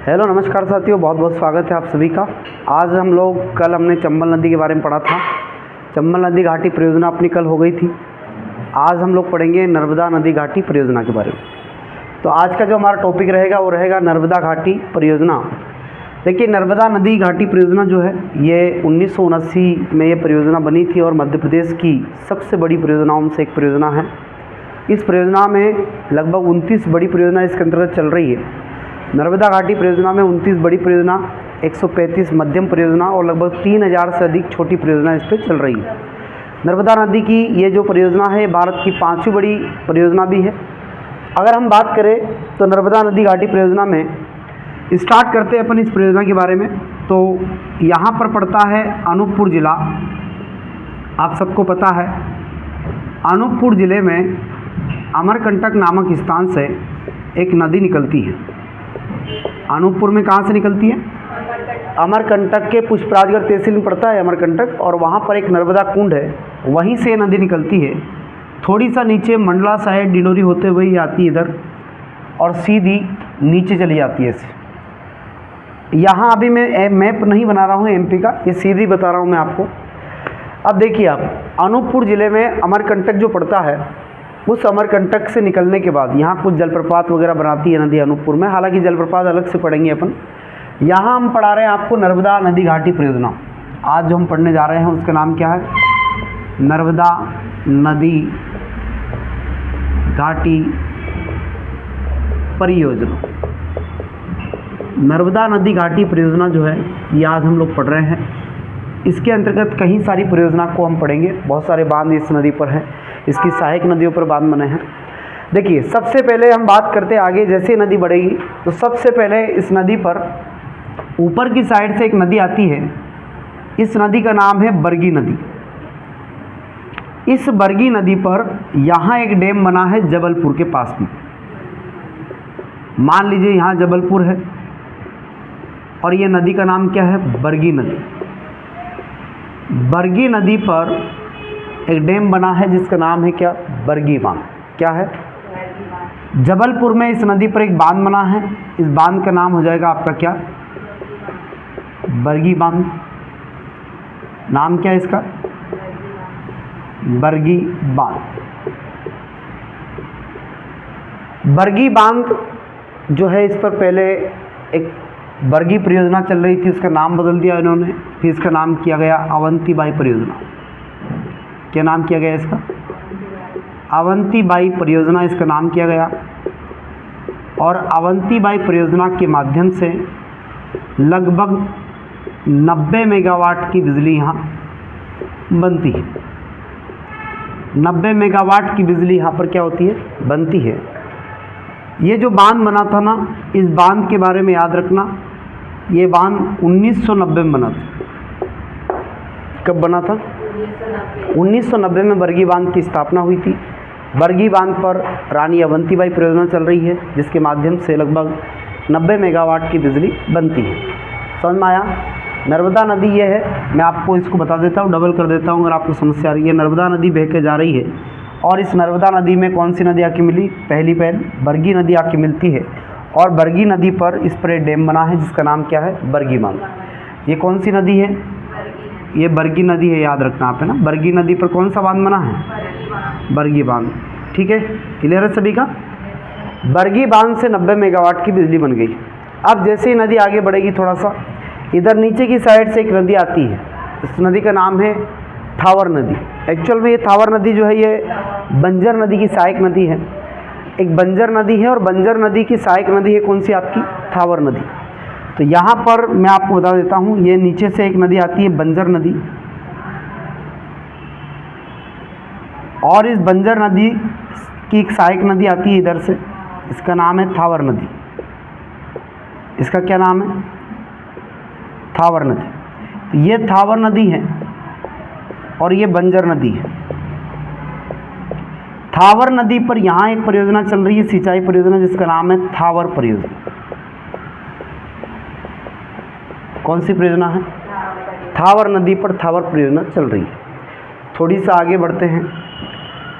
Hello नमस्कार साथियों, बहुत बहुत स्वागत है आप सभी का। आज हम लोग कल हमने चंबल नदी के बारे में पढ़ा था। चंबल नदी घाटी परियोजना अपनी कल हो गई थी। आज हम लोग पढ़ेंगे नर्मदा नदी घाटी परियोजना के बारे में। तो आज का जो हमारा टॉपिक रहेगा वो रहेगा नर्मदा घाटी परियोजना। देखिए, नर्मदा नदी घाटी परियोजना जो है ये 1979 में ये परियोजना बनी थी और मध्य प्रदेश की सबसे बड़ी परियोजनाओं में से एक परियोजना है। इस परियोजना में लगभग 29 बड़ी परियोजना इसके अंतर्गत चल रही है। नर्मदा घाटी परियोजना में 29 बड़ी परियोजना, 135 मध्यम परियोजना और लगभग 3000 से अधिक छोटी परियोजना इस पर चल रही है। नर्मदा नदी की ये जो परियोजना है भारत की 5वीं बड़ी परियोजना भी है। अगर हम बात करें तो नर्मदा नदी घाटी परियोजना में स्टार्ट करते हैं अपन इस परियोजना के बारे में। तो यहाँ पर पड़ता है अनूपपुर ज़िला। आप सबको पता है अनूपपुर ज़िले में अमरकंटक नामक स्थान से एक नदी निकलती है। अनूपपुर में कहाँ से निकलती है? अमरकंटक के पुष्पराजगढ़ तहसील में पड़ता है अमरकंटक, और वहाँ पर एक नर्मदा कुंड है, वहीं से नदी निकलती है। थोड़ी सा नीचे मंडला साइड डिंडोरी होते हुए ही आती है इधर और सीधी नीचे चली जाती है ऐसे। यहाँ अभी मैं मैप नहीं बना रहा हूँ एमपी का, ये सीधी बता रहा हूँ मैं आपको। अब देखिए, आप अनूपपुर ज़िले में अमरकंटक जो पड़ता है, उस अमरकंटक से निकलने के बाद यहाँ कुछ जलप्रपात वगैरह बनाती है नदी अनूपपुर में। हालांकि जलप्रपात अलग से पढ़ेंगे अपन। यहाँ हम पढ़ा रहे हैं आपको नर्मदा नदी घाटी परियोजना। आज जो हम पढ़ने जा रहे हैं उसका नाम क्या है? नर्मदा नदी घाटी परियोजना। नर्मदा नदी घाटी परियोजना जो है ये आज हम लोग पढ़ रहे हैं। इसके अंतर्गत कई सारी परियोजना को हम पढ़ेंगे। बहुत सारे बांध इस नदी पर हैं, इसकी सहायक नदियों पर बांध बने हैं। देखिए, सबसे पहले हम बात करते हैं आगे, जैसे नदी बढ़ेगी तो सबसे पहले इस नदी पर ऊपर की साइड से एक नदी आती है। इस नदी का नाम है बरगी नदी। इस बरगी नदी पर यहाँ एक डैम बना है जबलपुर के पास में। मान लीजिए यहाँ जबलपुर है और ये नदी का नाम क्या है? बरगी नदी। बरगी नदी पर एक डैम बना है जिसका नाम है क्या? बरगी बांध। क्या है? जबलपुर में इस नदी पर एक बांध बना है। इस बांध का नाम हो जाएगा आपका क्या? बरगी बांध। नाम क्या है इसका? बरगी बांध। बरगी बांध जो है, इस पर पहले एक बरगी परियोजना चल रही थी, उसका नाम बदल दिया इन्होंने। फिर इसका नाम किया गया अवंतीबाई परियोजना। क्या नाम किया गया इसका? अवंतीबाई परियोजना इसका नाम किया गया। और अवंतीबाई परियोजना के माध्यम से लगभग 90 मेगावाट की बिजली यहाँ बनती है। 90 मेगावाट की बिजली यहाँ पर क्या होती है? बनती है। ये जो बांध बना था ना, इस बांध के बारे में याद रखना, ये बांध 1990 में बना था। कब बना था? 1990 में बरगी बांध की स्थापना हुई थी। बरगी बांध पर रानी अवंतीबाई परियोजना चल रही है, जिसके माध्यम से लगभग 90 मेगावाट की बिजली बनती है। समझ में आया? नर्मदा नदी ये है, मैं आपको इसको बता देता हूँ, डबल कर देता हूँ अगर आपको समस्या आ रही है। नर्मदा नदी बह के जा रही है और इस नर्मदा नदी में कौन सी नदी आके मिली? पहली बरगी नदी आके मिलती है। और बरगी नदी पर इस पर एक डैम बना है जिसका नाम क्या है? बरगी बांध। ये कौन सी नदी है? ये बरगी नदी है, याद रखना आप है ना। बरगी नदी पर कौन सा बांध बना है? बरगी बांध। ठीक है, क्लियर है सभी का? बरगी बांध से 90 मेगावाट की बिजली बन गई। अब जैसे ही नदी आगे बढ़ेगी थोड़ा सा, इधर नीचे की साइड से एक नदी आती है। इस नदी का नाम है थावर नदी। एक्चुअल में ये थावर नदी जो है ये बंजर नदी की सहायक नदी है। एक बंजर नदी है और बंजर नदी की सहायक नदी है कौन सी आपकी? थावर नदी। तो यहाँ पर मैं आपको बता देता हूँ, ये नीचे से एक नदी आती है बंजर नदी, और इस बंजर नदी की एक सहायक नदी आती है इधर से, इसका नाम है थावर नदी। इसका क्या नाम है? थावर नदी। तो ये थावर नदी है और ये बंजर नदी है। थावर नदी पर यहाँ एक परियोजना चल रही है, सिंचाई परियोजना, जिसका नाम है थावर परियोजना। कौन सी परियोजना है? थावर नदी पर थावर परियोजना चल रही है। थोड़ी सा आगे बढ़ते हैं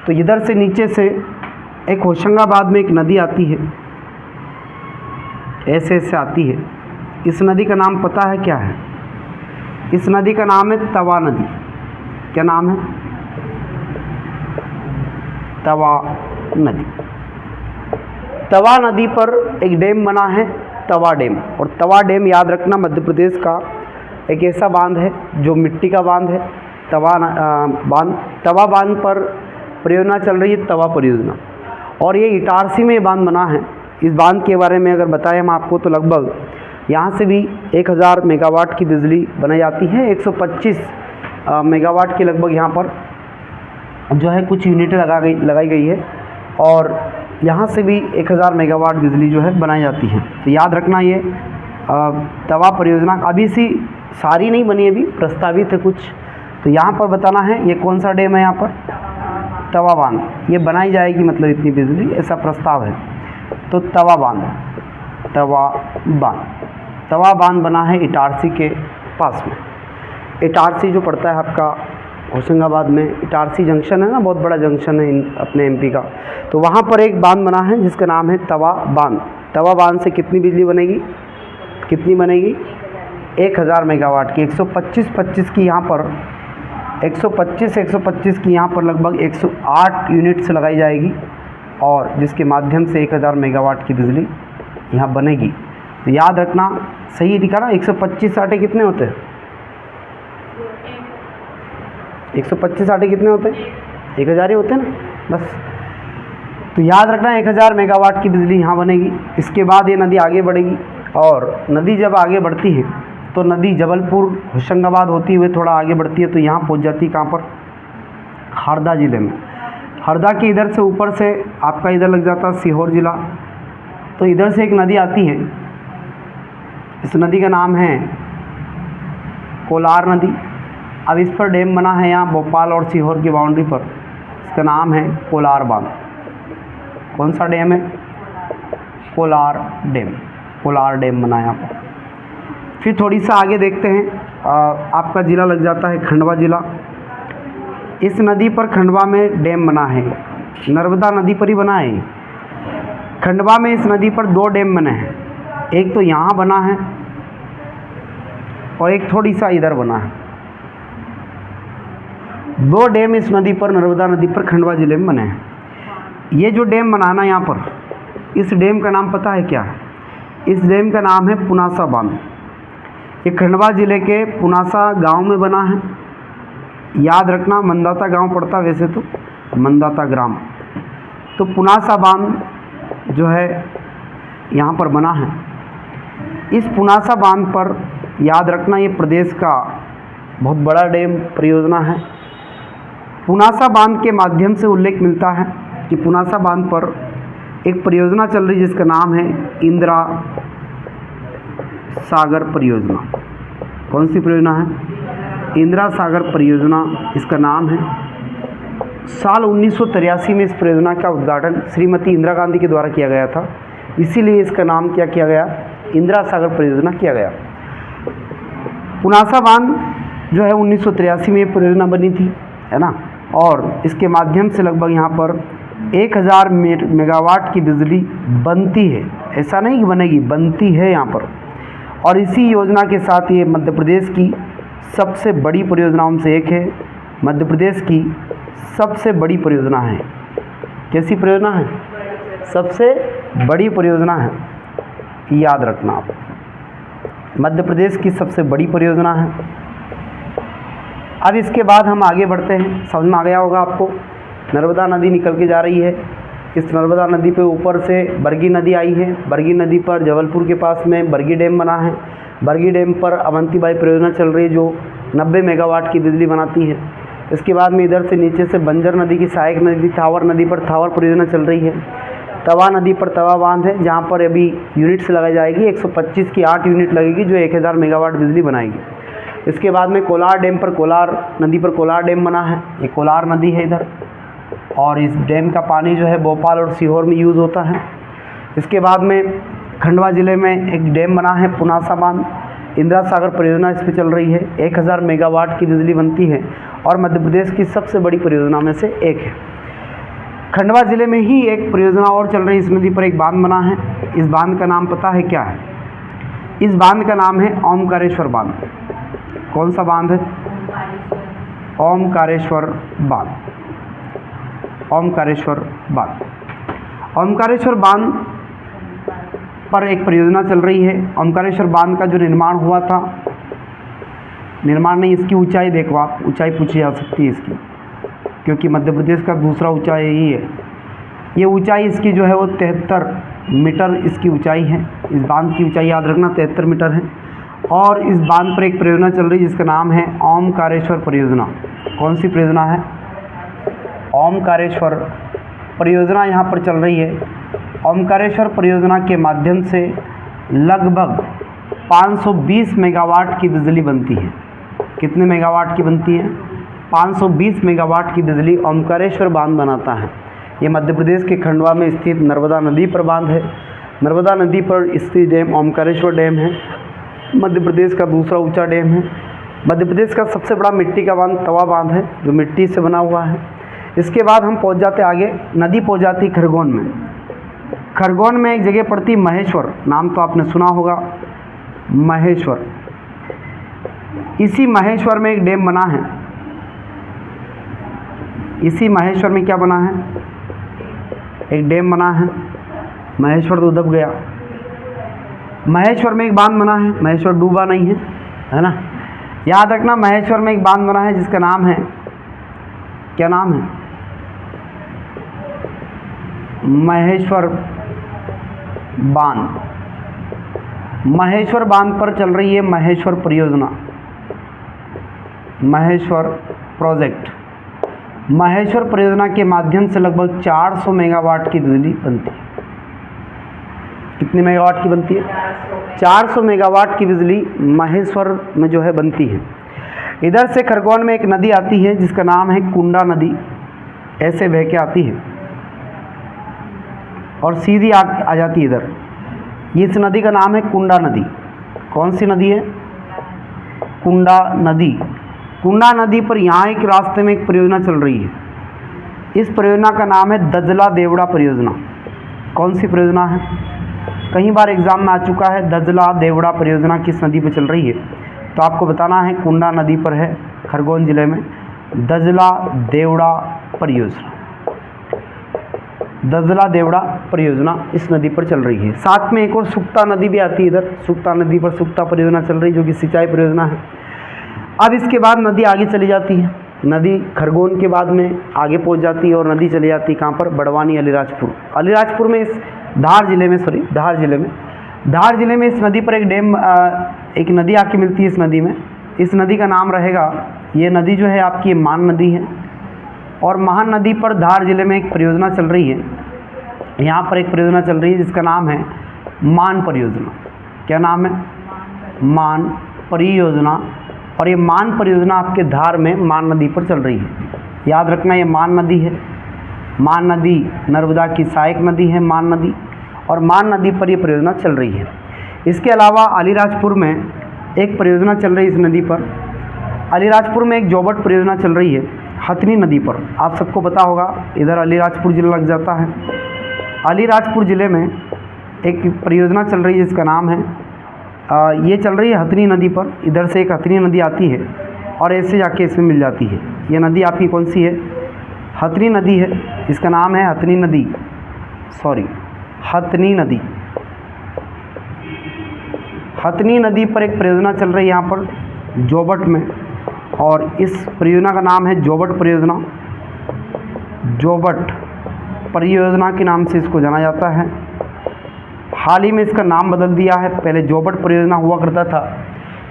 तो इधर से नीचे से एक होशंगाबाद में एक नदी आती है। ऐसे ऐसे आती है। इस नदी का नाम पता है क्या है? इस नदी का नाम है तवा नदी। क्या नाम है? तवा नदी। तवा नदी पर एक डैम बना है, तवा डैम। और तवा डैम याद रखना मध्य प्रदेश का एक ऐसा बांध है जो मिट्टी का बांध है। तवा बांध पर परियोजना चल रही है, तवा परियोजना। और ये इटारसी में ये बांध बना है। इस बांध के बारे में अगर बताएं हम आपको तो लगभग यहाँ से भी 1000 मेगावाट की बिजली बनाई जाती है। 125 मेगावाट की लगभग यहाँ पर जो है कुछ यूनिटें लगाई गई है। और यहाँ से भी 1000 मेगावाट बिजली जो है बनाई जाती है। तो याद रखना ये तवा परियोजना अभी सी सारी नहीं बनी, अभी प्रस्तावित है कुछ। तो यहाँ पर बताना है ये कौन सा डैम है, यहाँ पर तवा बांध। ये बनाई जाएगी मतलब इतनी बिजली, ऐसा प्रस्ताव है। तो तवा बांध बना है इटारसी के पास में। इटारसी जो पड़ता है आपका होशंगाबाद में, इटारसी जंक्शन है ना, बहुत बड़ा जंक्शन है अपने एमपी का। तो वहाँ पर एक बांध बना है जिसका नाम है तवा बांध। तवा बांध से कितनी बिजली बनेगी? कितनी बनेगी? 1000 मेगावाट की। 125 की यहाँ पर 125 की यहाँ पर लगभग 108 यूनिट्स लगाई जाएगी, और जिसके माध्यम से 1000 मेगावाट की बिजली यहाँ बनेगी। तो याद रखना, सही लिखा ना? 125 आटे कितने होते हैं? 125 आटे कितने होते हैं? 1000 ही होते हैं ना, बस। तो याद रखना 1000 मेगावाट की बिजली यहाँ बनेगी। इसके बाद ये नदी आगे बढ़ेगी, और नदी जब आगे बढ़ती है तो नदी जबलपुर होशंगाबाद होती हुए थोड़ा आगे बढ़ती है, तो यहाँ पहुँच जाती है कहाँ पर? हरदा ज़िले में। हरदा के इधर से ऊपर से आपका इधर लग जाता है सीहोर ज़िला। तो इधर से एक नदी आती है, इस नदी का नाम है कोलार नदी। अब इस पर डैम बना है यहाँ भोपाल और सीहोर की बाउंड्री पर, इसका नाम है कोलार बांध। कौन सा डैम है? कोलार डैम बना है यहाँ पर। फिर थोड़ी सा आगे देखते हैं, आपका ज़िला लग जाता है खंडवा ज़िला। इस नदी पर खंडवा में डैम बना है, नर्मदा नदी पर ही बना है। खंडवा में इस नदी पर 2 डैम बने हैं, एक तो यहाँ बना है और एक थोड़ी सा इधर बना है। 2 डैम इस नदी पर, नर्मदा नदी पर खंडवा ज़िले में बने हैं। ये जो डैम बना ना यहाँ पर, इस डैम का नाम पता है क्या है? इस डैम का नाम है पुनासा बांध। ये खंडवा ज़िले के पुनासा गांव में बना है। याद रखना, मंदाता गांव पड़ता वैसे तो, मंदाता ग्राम। तो पुनासा बांध जो है यहाँ पर बना है। इस पुनासा बांध पर याद रखना, ये प्रदेश का बहुत बड़ा डैम परियोजना है। पुनासा बांध के माध्यम से उल्लेख मिलता है कि पुनासा बांध पर एक परियोजना चल रही है जिसका नाम है इंदिरा सागर परियोजना। कौन सी परियोजना है? इंदिरा सागर परियोजना इसका नाम है। साल 1983 में इस परियोजना का उद्घाटन श्रीमती इंदिरा गांधी के द्वारा किया गया था, इसीलिए इसका नाम क्या किया गया? इंदिरा सागर परियोजना किया गया। पुनासा बांध जो है 1983 में ये परियोजना बनी थी, है ना। और इसके माध्यम से लगभग यहाँ पर 1000 मेगावाट की बिजली बनती है। ऐसा नहीं कि बनेगी, बनती है यहाँ पर। और इसी योजना के साथ ये मध्य प्रदेश की सबसे बड़ी परियोजनाओं से एक है। मध्य प्रदेश की सबसे बड़ी परियोजना है। कैसी परियोजना है? सबसे बड़ी परियोजना है, याद रखना आप। मध्य प्रदेश की सबसे बड़ी परियोजना है। अब इसके बाद हम आगे बढ़ते हैं। समझ में आ गया होगा आपको, नर्मदा नदी निकल के जा रही है। इस नर्मदा नदी पे ऊपर से बरगी नदी आई है। बरगी नदी पर जबलपुर के पास में बरगी डैम बना है। बरगी डैम पर अवंतीबाई परियोजना चल रही है जो 90 मेगावाट की बिजली बनाती है। इसके बाद में इधर से नीचे से बंजर नदी की सहायक नदी थावर नदी पर थावर परियोजना चल रही है। तवा नदी पर तवा बांध है जहाँ पर अभी यूनिट्स लगाई जाएगी। 125 की 8 यूनिट लगेगी जो 1000 मेगावाट बिजली बनाएगी। इसके बाद में कोलार डैम पर कोलार नदी पर कोलार डैम बना है। ये कोलार नदी है इधर, और इस डैम का पानी जो है भोपाल और सीहोर में यूज़ होता है। इसके बाद में खंडवा ज़िले में एक डैम बना है पुनासा बांध। इंदिरा सागर परियोजना इस पर चल रही है। 1000 मेगावाट की बिजली बनती है और मध्य प्रदेश की सबसे बड़ी परियोजना में से एक है। खंडवा ज़िले में ही एक परियोजना और चल रही है, इस नदी पर एक बांध बना है। इस बांध का नाम पता है क्या है? इस बांध का नाम है ओमकारेश्वर बांध। कौन सा बांध है? ओमकारेश्वर बांध। ओमकारेश्वर बांध। ओमकारेश्वर बांध पर एक परियोजना चल रही है। ओमकारेश्वर बांध का जो निर्माण हुआ था, निर्माण नहीं, इसकी ऊंचाई देखो आप, ऊंचाई पूछी जा सकती है इसकी, क्योंकि मध्य प्रदेश का दूसरा ऊंचाई यही है। ये ऊंचाई इसकी जो है वो 73 मीटर इसकी ऊंचाई है। इस बांध की ऊंचाई याद रखना 73 मीटर है। और इस बांध पर एक परियोजना चल रही है जिसका नाम है ओमकारेश्वर परियोजना। कौन सी परियोजना है? ओमकारेश्वर परियोजना यहाँ पर चल रही है। ओमकारेश्वर परियोजना के माध्यम से लगभग 520 मेगावाट की बिजली बनती है। कितने मेगावाट की बनती है? 520 मेगावाट की बिजली ओमकारेश्वर बांध बनाता है। ये मध्य प्रदेश के खंडवा में स्थित नर्मदा नदी पर बांध है। नर्मदा नदी पर स्थित डैम ओमकारेश्वर डैम है। मध्य प्रदेश का दूसरा ऊंचा डैम है। मध्य प्रदेश का सबसे बड़ा मिट्टी का बांध तवा बांध है, जो मिट्टी से बना हुआ है। इसके बाद हम पहुंच जाते आगे, नदी पहुंच जाती खरगोन में। खरगोन में एक जगह पड़ती महेश्वर, नाम तो आपने सुना होगा, महेश्वर। इसी महेश्वर में एक डैम बना है। इसी महेश्वर में क्या बना है? एक डैम बना है। महेश्वर तो दब गया। महेश्वर में एक बांध बना है। महेश्वर डूबा नहीं है ना? याद रखना, महेश्वर में एक बांध बना है जिसका नाम है, क्या नाम है? महेश्वर बांध। महेश्वर बांध पर चल रही है महेश्वर परियोजना, महेश्वर प्रोजेक्ट। महेश्वर परियोजना के माध्यम से लगभग 400 मेगावाट की बिजली बनती है। कितने मेगावाट की बनती है? 400 मेगावाट की बिजली महेश्वर में जो है बनती है। इधर से खरगोन में एक नदी आती है जिसका नाम है कुंडा नदी। ऐसे बह के आती है और सीधी आ जाती है इधर। इस नदी का नाम है कुंडा नदी। कौन सी नदी है? कुंडा नदी। कुंडा नदी पर यहाँ एक रास्ते में एक परियोजना चल रही है। इस परियोजना का नाम है दजला देवड़ा परियोजना। कौन सी परियोजना है? कई बार एग्जाम में आ चुका है। दजला देवड़ा परियोजना किस नदी पर चल रही है? तो आपको बताना है, कुंडा नदी पर है, खरगोन जिले में। दजला देवड़ा परियोजना, दजला देवड़ा परियोजना इस नदी पर चल रही है। साथ में एक और सुक्ता नदी भी आती है इधर। सुक्ता नदी पर सुक्ता परियोजना चल रही है, जो कि सिंचाई परियोजना है। अब इसके बाद नदी आगे चली जाती है। नदी खरगोन के बाद में आगे पहुंच जाती है और नदी चली जाती है कहाँ पर? बड़वानी, अलीराजपुर। अलीराजपुर में, इस धार जिले में, धार जिले में इस नदी पर एक डैम, एक नदी आके मिलती है इस नदी में। इस नदी का नाम रहेगा, ये नदी जो है आपकी मान नदी है। और महान नदी पर धार जिले में एक परियोजना चल रही है। यहाँ पर एक परियोजना चल रही है जिसका नाम है मान परियोजना। क्या नाम है? मान परियोजना। और ये मान परियोजना आपके धार में मान नदी पर चल रही है। याद रखना, ये मान नदी है। मान नदी नर्मदा की सहायक नदी है, मान नदी। और मान नदी पर ये परियोजना चल रही है। इसके अलावा अलीराजपुर में एक परियोजना चल रही है इस नदी पर। अलीराजपुर में एक जोबट परियोजना चल रही है हथनी नदी पर। आप सबको पता होगा, इधर अलीराजपुर जिला लग जाता है। अलीराजपुर ज़िले में एक परियोजना चल रही है जिसका नाम है, ये चल रही है हथनी नदी पर। इधर से एक हथनी नदी आती है और ऐसे जाके इसमें मिल जाती है। ये नदी आपकी कौन सी है? हथनी नदी है। इसका नाम है हथनी नदी, हथनी नदी। हथनी नदी पर एक परियोजना चल रही है यहाँ पर जोबट में, और इस परियोजना का नाम है जोबट परियोजना। जोबट परियोजना के नाम से इसको जाना जाता है। हाल ही में इसका नाम बदल दिया है। पहले जोबट परियोजना हुआ करता था,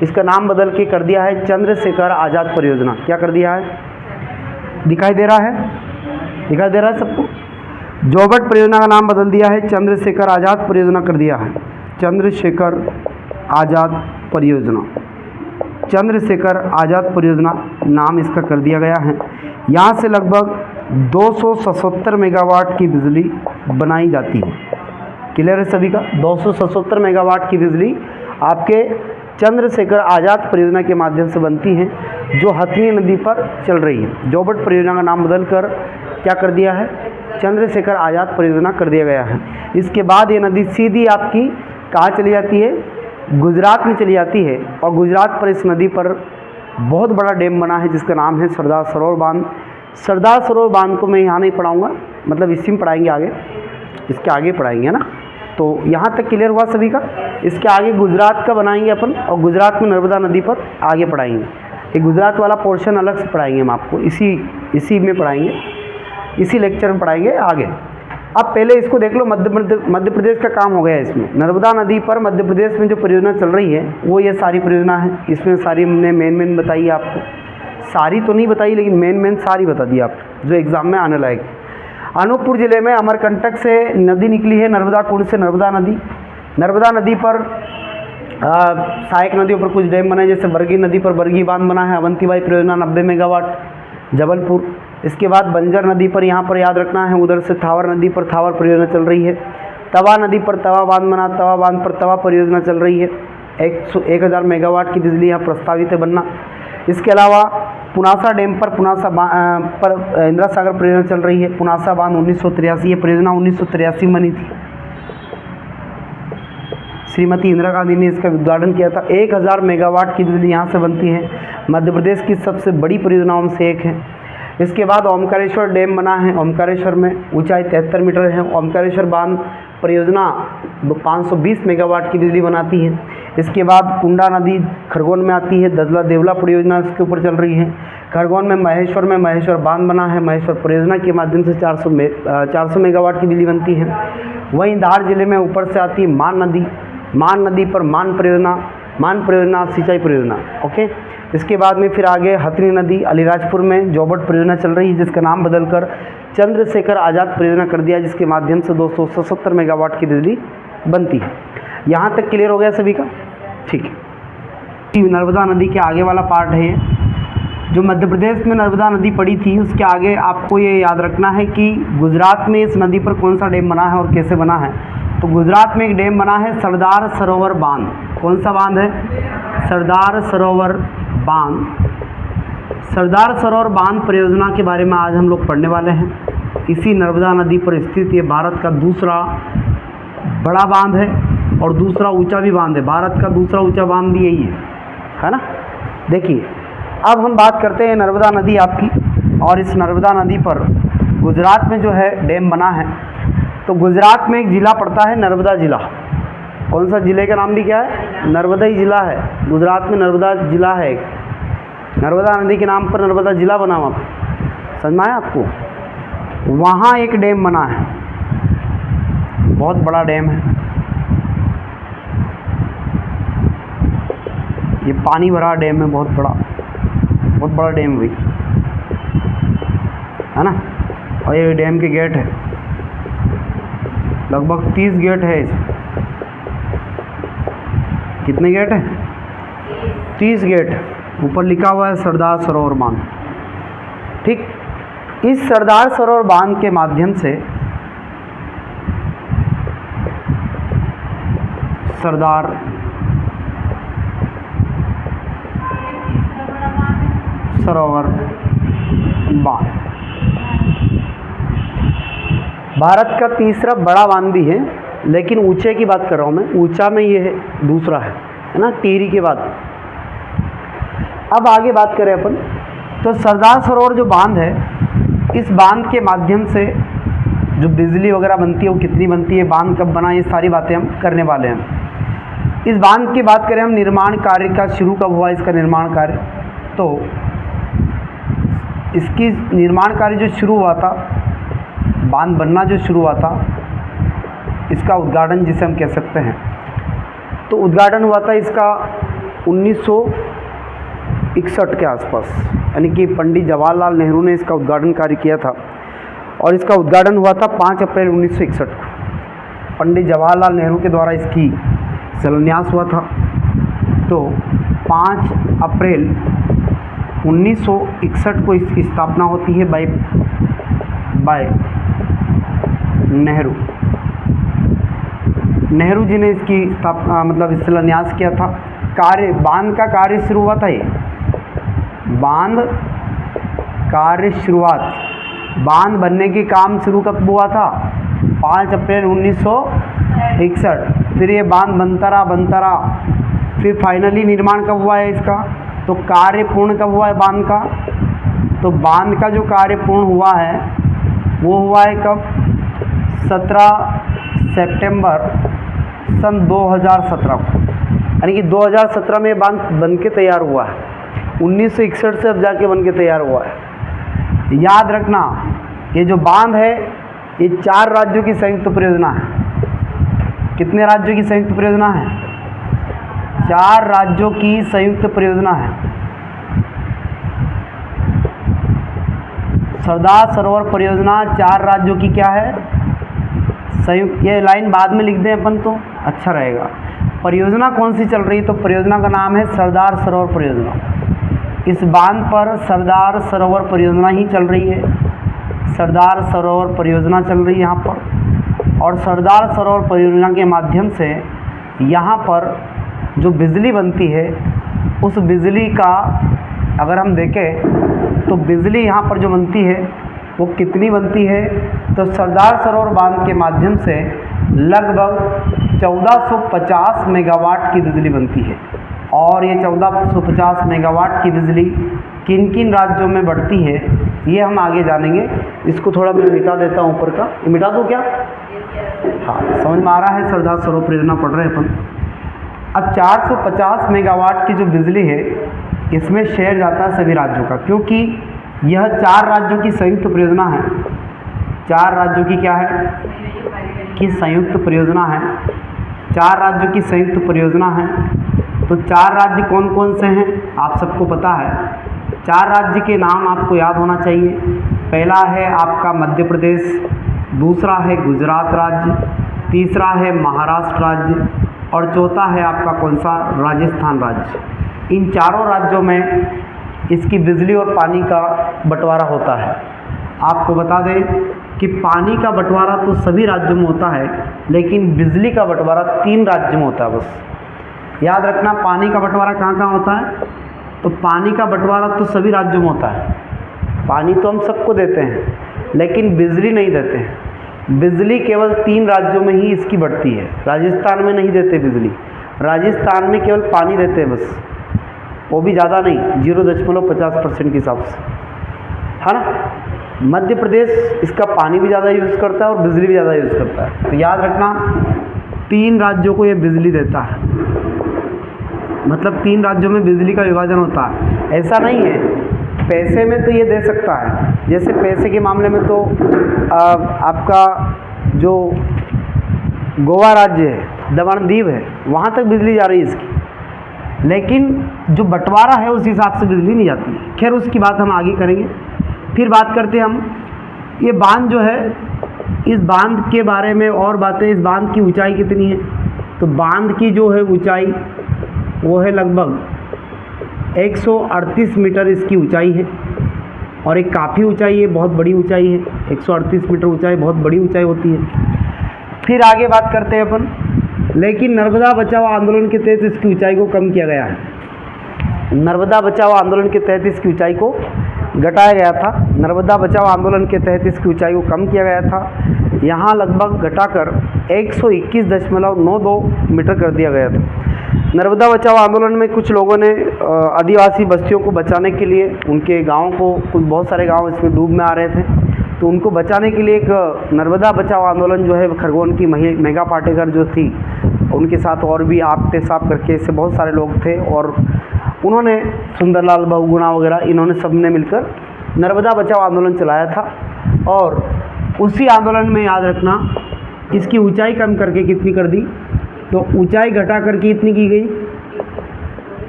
इसका नाम बदल के कर दिया है चंद्रशेखर आज़ाद परियोजना। क्या कर दिया है? दिखाई दे रहा है? दिखाई दे रहा है सबको? जोबट परियोजना का नाम बदल दिया है, चंद्रशेखर आज़ाद परियोजना कर दिया है। चंद्रशेखर आज़ाद परियोजना, चंद्रशेखर आज़ाद परियोजना नाम इसका कर दिया गया है। यहाँ से लगभग 277 मेगावाट की बिजली बनाई जाती है। क्लियर है सभी का? 277 मेगावाट की बिजली आपके चंद्रशेखर आज़ाद परियोजना के माध्यम से बनती है, जो हथनी नदी पर चल रही है। जोबट परियोजना का नाम बदलकर क्या कर दिया है? चंद्रशेखर आज़ाद परियोजना कर दिया गया है। इसके बाद ये नदी सीधी आपकी कहाँ चली जाती है, गुजरात में चली जाती है, और गुजरात पर इस नदी पर बहुत बड़ा डैम बना है जिसका नाम है सरदार सरोवर बांध। सरदार सरोवर बांध को मैं यहाँ नहीं पढ़ाऊँगा, मतलब इसी में पढ़ाएंगे आगे, इसके आगे पढ़ाएंगे ना। तो यहाँ तक क्लियर हुआ सभी का। इसके आगे गुजरात का बनाएंगे अपन, और गुजरात में नर्मदा नदी पर आगे पढ़ाएंगे। ये गुजरात वाला पोर्शन अलग से पढ़ाएंगे हम आपको, इसी में पढ़ाएंगे, इसी लेक्चर में पढ़ाएंगे आगे। अब पहले इसको देख लो, मध्य प्रदेश का काम हो गया इसमें। नर्मदा नदी पर मध्य प्रदेश में जो परियोजना चल रही है वो ये सारी परियोजना है। इसमें सारी हमने मेन बताई आपको, सारी तो नहीं बताई लेकिन मेन सारी बता दी आप, जो एग्ज़ाम में आने लायक। अनूपपुर ज़िले में अमरकंटक से नदी निकली है, नर्मदा कुंड से नर्मदा नदी। नर्मदा नदी पर सहायक नदियों पर कुछ डैम बने, जैसे बरगी नदी पर बरगी बांध बना है, अवंतीबाई परियोजना 90 मेगावाट जबलपुर। इसके बाद बंजर नदी पर, यहाँ पर याद रखना है, उधर से थावर नदी पर थावर परियोजना चल रही है। तवा नदी पर तवा बांध बना, तवा बांध पर तवा परियोजना चल रही है। 1000 मेगावाट की बिजली यहाँ प्रस्तावित है बनना। इसके अलावा पुनासा डैम पर पर इंदिरा सागर परियोजना चल रही है। पुनासा बांध 1983, ये परियोजना 1983 में बनी थी। श्रीमती इंदिरा गांधी ने इसका उद्घाटन किया था। 1000 मेगावाट की बिजली यहाँ से बनती है, मध्य प्रदेश की सबसे बड़ी परियोजनाओं में से एक है। इसके बाद ओमकारेश्वर डैम बना है, ओमकारेश्वर में ऊंचाई 73 मीटर है। ओमकारेश्वर बांध परियोजना 520 मेगावाट की बिजली बनाती है। इसके बाद कुंडा नदी खरगोन में आती है, ददला देवला परियोजना इसके ऊपर चल रही है। खरगोन में महेश्वर बांध बना है, महेश्वर परियोजना के माध्यम से 400 मेगावाट की बिजली बनती है। वहीं धार जिले में ऊपर से आती है मान नदी पर मान परियोजना सिंचाई परियोजना। ओके, इसके बाद में फिर आगे हथनी नदी अलीराजपुर में जोबट परियोजना चल रही है, जिसका नाम बदलकर चंद्रशेखर आज़ाद परियोजना कर दिया, जिसके माध्यम से 270 मेगावाट की बिजली बनती है। यहाँ तक क्लियर हो गया सभी का? ठीक है। नर्मदा नदी के आगे वाला पार्ट है ये, जो मध्य प्रदेश में नर्मदा नदी पड़ी थी, उसके आगे आपको ये याद रखना है कि गुजरात में इस नदी पर कौन सा डैम बना है और कैसे बना है। तो गुजरात में एक डैम बना है सरदार सरोवर बांध। कौन सा बांध है? सरदार सरोवर बांध। सरदार सरोवर बांध परियोजना के बारे में आज हम लोग पढ़ने वाले हैं। इसी नर्मदा नदी पर स्थित ये भारत का दूसरा बड़ा बांध है और दूसरा ऊंचा भी बांध है। भारत का दूसरा ऊंचा बांध भी यही है ना। देखिए, अब हम बात करते हैं नर्मदा नदी आपकी, और इस नर्मदा नदी पर गुजरात में जो है डैम बना है। तो गुजरात में एक ज़िला पड़ता है नर्मदा ज़िला। कौन सा ज़िले का नाम भी क्या है? नर्मदा ही ज़िला है। गुजरात में नर्मदा ज़िला है एक, नर्मदा नदी के नाम पर नर्मदा ज़िला बना हुआ। समझ में आया आपको? वहाँ एक डैम बना है, बहुत बड़ा डैम है। ये पानी भरा डैम है, बहुत बड़ा डैम भी है ना। और ये डैम के गेट है, लगभग 30 गेट है इसमें। कितने गेट हैं? 30 गेट। ऊपर लिखा हुआ है सरदार सरोवर बांध। ठीक, इस सरदार सरोवर बांध के माध्यम से सरदार सरोवर बांध भारत का तीसरा बड़ा बांध भी है, लेकिन ऊंचे की बात कर रहा हूँ मैं। ऊंचा में ये है, दूसरा है ना, टिहरी के बाद। अब आगे बात करें अपन, तो सरदार सरोवर जो बांध है, इस बांध के माध्यम से जो बिजली वगैरह बनती है वो कितनी बनती है, बांध कब बना, ये सारी बातें हम करने वाले हैं। इस बांध की बात करें हम, निर्माण कार्य का शुरू कब हुआ इसका निर्माण कार्य, तो इसकी निर्माण कार्य जो शुरू हुआ था, बांध बनना जो शुरू हुआ था, इसका उद्घाटन जिसे हम कह सकते हैं, तो उद्घाटन हुआ था इसका 1961 के आसपास, यानी कि पंडित जवाहरलाल नेहरू ने इसका उद्घाटन कार्य किया था। और इसका उद्घाटन हुआ था 5 अप्रैल 1961 को, पंडित जवाहरलाल नेहरू के द्वारा इसकी शिलान्यास हुआ था। तो 5 अप्रैल 1961 को इसकी स्थापना होती है बाय नेहरू जी ने इसकी स्थापना मतलब शिलान्यास किया था। बांध का कार्य शुरू हुआ था, ये बांध कार्य शुरुआत बांध बनने की काम शुरू कब हुआ था? 5 अप्रैल 1961। फिर ये बांध बनता रहा, फिर फाइनली निर्माण कब हुआ है इसका? तो कार्य पूर्ण कब हुआ है बांध का? तो बांध का जो कार्य पूर्ण हुआ है वो हुआ है कब? 17 सितंबर सन 2017 को, यानी कि 2017 में बांध बन के तैयार हुआ है। 1961 से अब जाके बन के तैयार हुआ है। याद रखना, ये जो बांध है ये 4 राज्यों की संयुक्त परियोजना है। कितने राज्यों की संयुक्त परियोजना है? 4 राज्यों की संयुक्त परियोजना है। सरदार सरोवर परियोजना 4 राज्यों की क्या है? संयुक्त। ये लाइन बाद में लिख दें अपन तो अच्छा रहेगा। परियोजना कौन सी चल रही है? तो परियोजना का नाम है सरदार सरोवर परियोजना। इस बांध पर सरदार सरोवर परियोजना ही चल रही है। सरदार सरोवर परियोजना चल रही है यहाँ पर, और सरदार सरोवर परियोजना के माध्यम से यहाँ पर जो बिजली बनती है उस बिजली का अगर हम देखें तो बिजली यहाँ पर जो बनती है वो कितनी बनती है? तो सरदार सरोवर बांध के माध्यम से लगभग 1450 मेगावाट की बिजली बनती है। और ये 1450 मेगावाट की बिजली किन किन राज्यों में बढ़ती है ये हम आगे जानेंगे। इसको थोड़ा मैं मिटा देता हूँ ऊपर का। ये मिटा दूँ क्या? हाँ, समझ में आ रहा है? सरदार सरोवर परियोजना पढ़ रहे हैं अपन। अब 450 मेगावाट की जो बिजली है इसमें शेयर जाता है सभी राज्यों का, क्योंकि यह 4 राज्यों की संयुक्त परियोजना है। 4 राज्यों की क्या है? कि संयुक्त परियोजना है। 4 राज्यों की संयुक्त परियोजना है। तो 4 राज्य कौन कौन से हैं आप सबको पता है। 4 राज्य के नाम आपको याद होना चाहिए। पहला है आपका मध्य प्रदेश, दूसरा है गुजरात राज्य, तीसरा है महाराष्ट्र राज्य, और चौथा है आपका कौन सा? राजस्थान राज्य। इन चारों राज्यों में इसकी बिजली और पानी का बंटवारा होता है। आपको बता दें कि पानी का बंटवारा तो सभी राज्यों में होता है, लेकिन बिजली का बंटवारा 3 राज्यों में होता है बस। याद रखना, पानी का बंटवारा कहाँ कहाँ होता है? तो पानी का बंटवारा तो सभी राज्यों में होता है। पानी तो हम सबको देते हैं, लेकिन बिजली नहीं देते हैं। बिजली केवल 3 राज्यों में ही इसकी बढ़ती है। राजस्थान में नहीं देते बिजली। राजस्थान में केवल पानी देते हैं बस, वो भी ज़्यादा नहीं, 0.50% के हिसाब से, है ना। मध्य प्रदेश इसका पानी भी ज़्यादा यूज़ करता है और बिजली भी ज़्यादा यूज़ करता है। तो याद रखना, 3 राज्यों को ये बिजली देता है, मतलब 3 राज्यों में बिजली का विभाजन होता है। ऐसा नहीं है पैसे में तो ये दे सकता है, जैसे पैसे के मामले में तो आपका जो गोवा राज्य है, दमन दीव है, वहाँ तक बिजली जा रही है इसकी, लेकिन जो बंटवारा है उस हिसाब से बिजली नहीं जाती। खैर, उसकी बात हम आगे करेंगे। फिर बात करते हैं हम ये बांध जो है, इस बांध के बारे में और बातें। इस बांध की ऊंचाई कितनी है? तो बांध की जो है ऊंचाई वो है लगभग 138 मीटर इसकी ऊंचाई है, और एक काफ़ी ऊंचाई है, बहुत बड़ी ऊंचाई है। 138 मीटर ऊंचाई बहुत बड़ी ऊंचाई होती है। फिर आगे बात करते हैं अपन, लेकिन नर्मदा बचाओ आंदोलन के तहत इसकी ऊंचाई को कम किया गया है। नर्मदा बचाओ आंदोलन के तहत इसकी ऊंचाई को घटाया गया था। नर्मदा बचाओ आंदोलन के तहत इसकी ऊंचाई को कम किया गया था। यहाँ लगभग घटाकर 121.92 मीटर कर दिया गया था। नर्मदा बचाओ आंदोलन में कुछ लोगों ने आदिवासी बस्तियों को बचाने के लिए, उनके गाँव को, कुछ बहुत सारे गाँव इसमें डूब में आ रहे थे, तो उनको बचाने के लिए एक नर्मदा बचाओ आंदोलन जो है खरगोन की मेघा पाटेकर जो थी, उनके साथ और भी आपटे साहब करके इससे बहुत सारे लोग थे, और उन्होंने सुंदरलाल बहुगुणा वगैरह, इन्होंने सब ने मिलकर नर्मदा बचाओ आंदोलन चलाया था। और उसी आंदोलन में याद रखना, इसकी ऊंचाई कम करके कितनी कर दी? तो ऊंचाई घटा कर के इतनी की गई,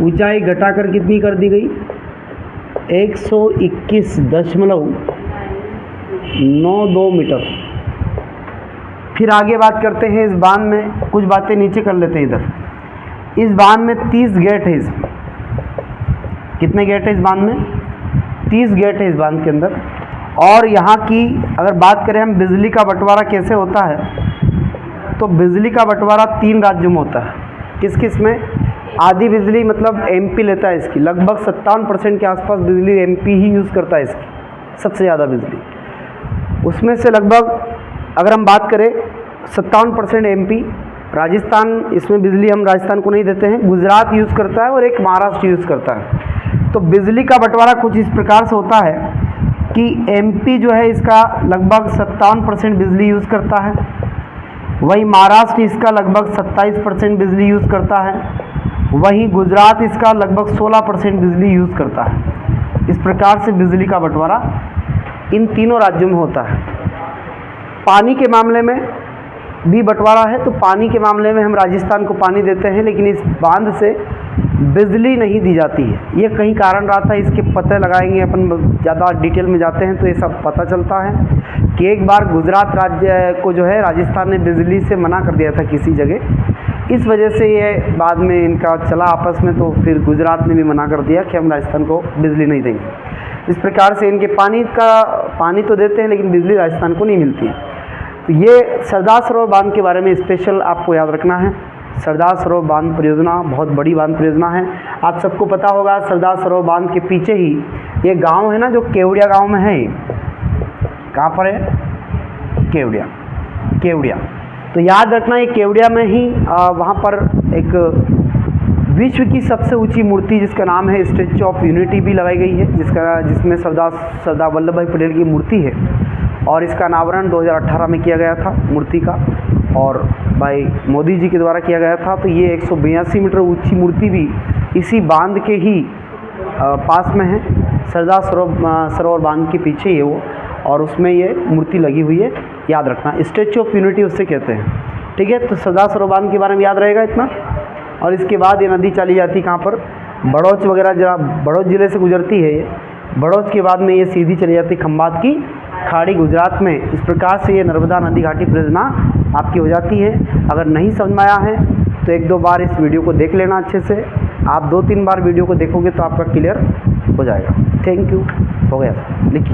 ऊंचाई घटा कर कितनी कर दी गई? 121.92 मीटर। फिर आगे बात करते हैं इस बांध में, कुछ बातें नीचे कर लेते हैं। इधर इस बांध में 30 गेट है। इसमें कितने गेट है इस बांध में? 30 गेट है इस बांध के अंदर। और यहाँ की अगर बात करें हम, बिजली का बंटवारा कैसे होता है, तो बिजली का बंटवारा 3 राज्यों में होता है। किस किस में? आधी बिजली मतलब एमपी लेता है इसकी, लगभग 57% के आसपास बिजली एमपी ही यूज़ करता है इसकी, सबसे ज़्यादा बिजली। उसमें से लगभग अगर हम बात करें 57% MP, राजस्थान, इसमें बिजली हम राजस्थान को नहीं देते हैं, गुजरात यूज़ करता है और एक महाराष्ट्र यूज़ करता है। तो बिजली का बंटवारा कुछ इस प्रकार से होता है कि MP जो है इसका लगभग 57% बिजली यूज़ करता है, वहीं महाराष्ट्र इसका लगभग 27% बिजली यूज़ करता है, वहीं गुजरात इसका लगभग 16% बिजली यूज़ करता है। इस प्रकार से बिजली का बंटवारा इन तीनों राज्यों में होता है। पानी के मामले में भी बंटवारा है, तो पानी के मामले में हम राजस्थान को पानी देते हैं, लेकिन इस बांध से बिजली नहीं दी जाती है। ये कहीं कारण रहा था, इसके पते लगाएंगे अपन, ज़्यादा डिटेल में जाते हैं तो ये सब पता चलता है कि एक बार गुजरात राज्य को जो है राजस्थान ने बिजली से मना कर दिया था किसी जगह, इस वजह से ये बाद में इनका चला आपस में, तो फिर गुजरात ने भी मना कर दिया कि हम राजस्थान को बिजली नहीं देंगे। इस प्रकार से इनके पानी तो देते हैं, लेकिन बिजली राजस्थान को नहीं मिलती है। तो ये सरदार सरोवर बांध के बारे में स्पेशल आपको याद रखना है। सरदार सरोवर बांध परियोजना बहुत बड़ी बांध परियोजना है। आप सबको पता होगा सरदार सरोवर बांध के पीछे ही ये गांव है ना, जो केवड़िया गांव में है। कहाँ पर है? केवड़िया। तो याद रखना, ये केवड़िया में ही वहाँ पर एक विश्व की सबसे ऊंची मूर्ति जिसका नाम है स्टैचू ऑफ यूनिटी भी लगाई गई है, जिसमें सरदार वल्लभ भाई पटेल की मूर्ति है, और इसका अनावरण 2018 में किया गया था मूर्ति का, और भाई मोदी जी के द्वारा किया गया था। तो ये 182 मीटर ऊंची मूर्ति भी इसी बांध के ही पास में है। सरदार सरोवर बांध के पीछे ही है वो, और उसमें ये मूर्ति लगी हुई है। याद रखना, स्टैचू ऑफ यूनिटी उससे कहते हैं। ठीक है, तो सरदार सरोवर बांध के बारे में याद रहेगा इतना। और इसके बाद ये नदी चली जाती कहाँ पर? बड़ौच वगैरह, जरा बड़ौच ज़िले से गुजरती है ये। बड़ौच के बाद में ये सीधी चली जाती खंबात की खाड़ी, गुजरात में। इस प्रकार से ये नर्मदा नदी घाटी परियोजना आपकी हो जाती है। अगर नहीं समझ में आया है तो 1-2 बार इस वीडियो को देख लेना अच्छे से। आप 2-3 बार वीडियो को देखोगे तो आपका क्लियर हो जाएगा। Thank you. हो गया, लिखिए।